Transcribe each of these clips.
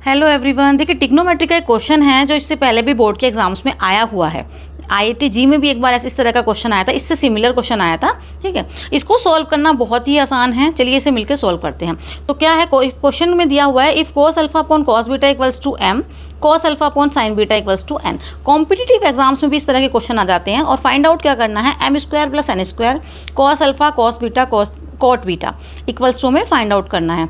Hello everyone, देखिए trigonometry का एक क्वेश्चन है जो इससे पहले भी बोर्ड के एग्जाम्स में आया हुआ है। IIT जी में भी एक बार इस तरह का क्वेश्चन आया था, इससे सिमिलर क्वेश्चन आया था। ठीक है, इसको सॉल्व करना बहुत ही आसान है। चलिए इसे मिलकर सॉल्व करते हैं। तो क्या है, क्वेश्चन में दिया हुआ है if cos alpha upon cos beta equals to m, cos alpha upon sine beta equals to n। Competitive exams में भी इस तरह के क्वेश्चन आ जाते हैं। और फाइंड आउट क्या करना है, m square plus n square cos alpha cos beta cot beta equals to में फाइंड आउट करना है।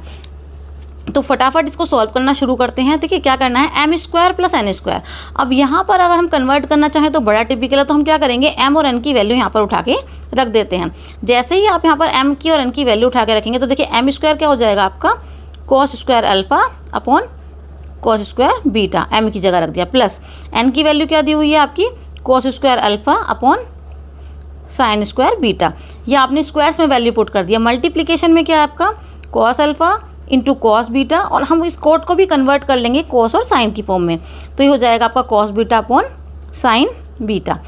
तो फटाफट इसको सॉल्व करना शुरू करते हैं। देखिए क्या करना है, m square plus n square. अब यहाँ पर अगर हम कन्वर्ट करना चाहें तो बड़ा टिपिकल है, तो हम क्या करेंगे, m और n की वैल्यू यहाँ पर उठा के रख देते हैं। जैसे ही आप यहाँ पर m की और n की वैल्यू उठा के रखेंगे तो देखिए m स्क्वायर क्या हो जाएगा आपका, cos square alpha upon cos square beta, m की जगह रख दिया, प्लस n की वैल्यू क्या दी हुई है आपकी, cos square alpha upon sine square beta. ये आपने स्क्वायर्स में वैल्यू पुट कर दिया। मल्टीप्लीकेशन में क्या है आपका, cos alpha into cos beta, और हम इस कोड को भी कन्वर्ट कर लेंगे कॉस और साइन की फॉर्म में। तो ये हो जाएगा आपका cos beta upon sine beta.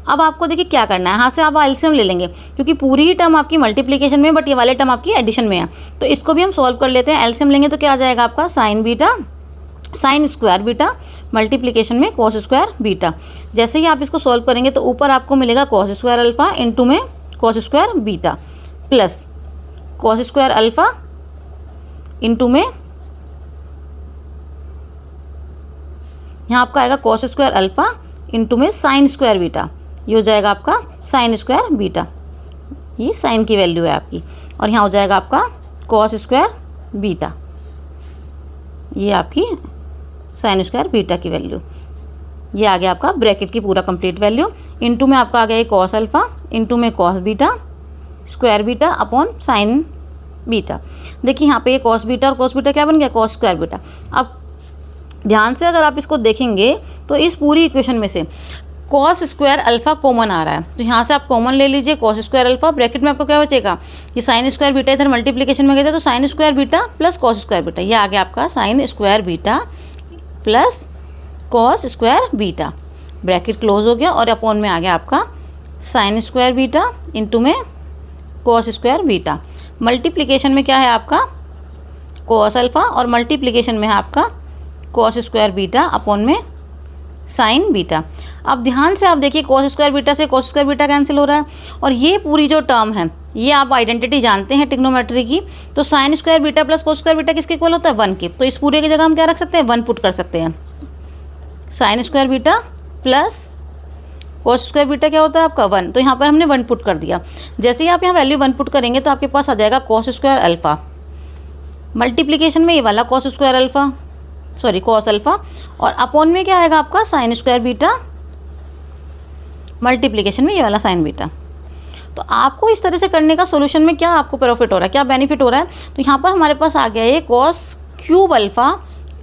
अब आपको देखिए क्या करना है, यहाँ से आप एलसीएम ले लेंगे क्योंकि पूरी ही टर्म आपकी मल्टीप्लिकेशन में, बट ये वाले टर्म आपकी एडिशन में है। तो इसको भी हम सॉल्व कर लेते हैं। एलसीएम लेंगे तो क्या आ जाएगा आपका, sign beta sine square beta multiplication में कॉस स्क्वायर बीटा। जैसे ही आप इसको सॉल्व करेंगे तो ऊपर आपको मिलेगा कॉस स्क्वायर अल्फा इंटू में cos square beta plus cos square alpha into में यहाँ आपका आएगा कॉस स्क्वायर अल्फा इंटू में साइन स्क्वायर बीटा। ये हो जाएगा आपका साइन स्क्वायर बीटा, ये साइन की वैल्यू है आपकी। और यहाँ हो जाएगा आपका कॉस स्क्वायर बीटा, ये आपकी साइन स्क्वायर बीटा की वैल्यू। ये आ गया आपका ब्रैकेट की पूरा कंप्लीट वैल्यू। इंटू में आपका आ गया कॉस अल्फा इंटू में cos beta square beta upon sine beta. देखिए यहाँ पे ये कॉस बीटा और कॉस बीटा क्या बन गया, कॉस स्क्वायर बीटा। अब ध्यान से अगर आप इसको देखेंगे तो इस पूरी इक्वेशन में से कॉस स्क्वायर अल्फा कॉमन आ रहा है, तो यहाँ से आप कॉमन ले लीजिए कॉस स्क्वायर अल्फा। ब्रैकेट में आपको क्या बचेगा, ये साइन स्क्वायर बीटा इधर मल्टीप्लिकेशन में गए थे तो sine square beta plus cos square beta. ये आ गया आपका sine square beta plus cos square beta, bracket close हो गया। और अपॉन में आ गया आपका साइन स्क्वायर बीटा इंटू में कॉस स्क्वायर बीटा। मल्टीप्लिकेशन में क्या है आपका कॉस अल्फा और मल्टीप्लिकेशन में है आपका कॉस स्क्वायर बीटा अपॉन में साइन बीटा। अब ध्यान से आप देखिए कॉस स्क्वायर बीटा से कॉस स्क्वायर बीटा कैंसिल हो रहा है। और ये पूरी जो टर्म है, ये आप आइडेंटिटी जानते हैं ट्रिग्नोमेट्री की, तो sine square beta plus cos square beta किसके इक्वल होता है, 1 के। तो इस पूरे की जगह हम क्या रख सकते हैं, 1 पुट कर सकते हैं। Sine square beta plus cos square beta क्या होता है आपका 1, तो यहाँ पर हमने 1 पुट कर दिया। जैसे ही आप यहाँ वैल्यू 1 पुट करेंगे तो आपके पास आ जाएगा कॉस स्क्वायर अल्फा, मल्टीप्लिकेशन में ये वाला cos square alpha, sorry cos alpha, और अपॉन में क्या आएगा आपका साइन स्क्वायर बीटा, मल्टीप्लिकेशन में ये वाला साइन बीटा। तो आपको इस तरह से करने का सोल्यूशन में क्या आपको प्रॉफिट हो रहा है, क्या बेनिफिट हो रहा है, तो यहाँ पर हमारे पास आ गया ये कॉस क्यूब अल्फा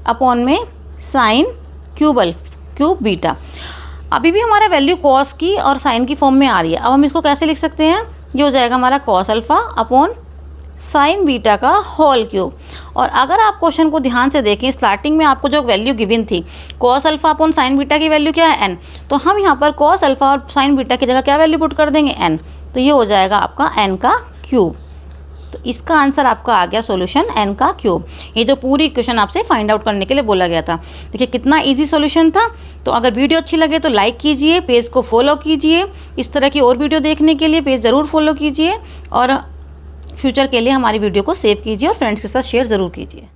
अपॉन में साइन क्यूब बीटा। अभी भी हमारा वैल्यू कॉस की और साइन की फॉर्म में आ रही है। अब हम इसको कैसे लिख सकते हैं, ये हो जाएगा हमारा cos alpha upon sine beta का होल क्यूब। और अगर आप क्वेश्चन को ध्यान से देखें, स्टार्टिंग में आपको जो वैल्यू गिवन थी cos alpha upon sine beta की वैल्यू क्या है, n, तो हम यहाँ पर कॉस अल्फा और साइन बीटा की जगह क्या वैल्यू पुट कर देंगे, n। तो ये हो जाएगा आपका n का क्यूब। तो इसका आंसर आपका आ गया सॉल्यूशन n का क्यूब। ये जो पूरी इक्वेशन आपसे फाइंड आउट करने के लिए बोला गया था। देखिए कितना इजी सॉल्यूशन था। तो अगर वीडियो अच्छी लगे तो लाइक कीजिए, पेज को फॉलो कीजिए। इस तरह की और वीडियो देखने के लिए पेज ज़रूर फॉलो कीजिए और फ्यूचर के लिए हमारी वीडियो को सेव कीजिए और फ्रेंड्स के साथ शेयर ज़रूर कीजिए।